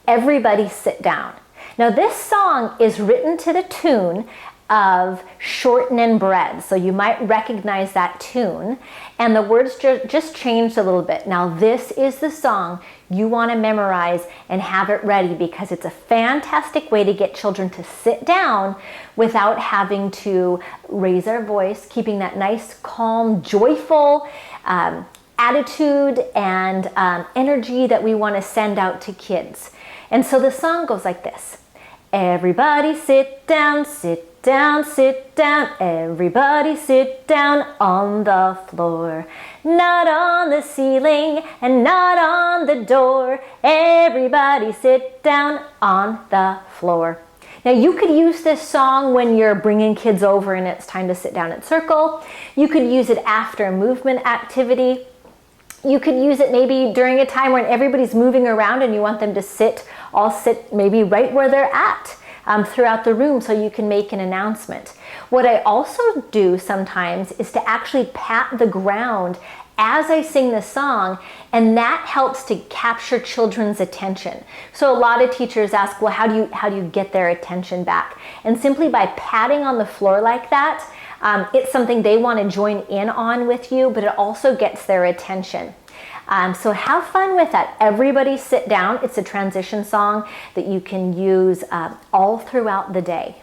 Everybody sit down. Now this song is written to the tune of Shortening Bread. So you might recognize that tune, and the words just changed a little bit. Now this is the song you want to memorize and have it ready, because it's a fantastic way to get children to sit down without having to raise their voice, keeping that nice, calm, joyful attitude and energy that we want to send out to kids. And so the song goes like this. Everybody sit down, sit down, sit down. Everybody sit down on the floor. Not on the ceiling and not on the door. Everybody sit down on the floor. Now you could use this song when you're bringing kids over and it's time to sit down at circle. You could use it after a movement activity. You could use it maybe during a time when everybody's moving around and you want them to all sit maybe right where they're at throughout the room, so you can make an announcement. What I also do sometimes is to actually pat the ground as I sing the song, and that helps to capture children's attention. So a lot of teachers ask, well, how do you get their attention back? And simply by patting on the floor like that, it's something they want to join in on with you, but it also gets their attention. So have fun with that. Everybody sit down. It's a transition song that you can use all throughout the day.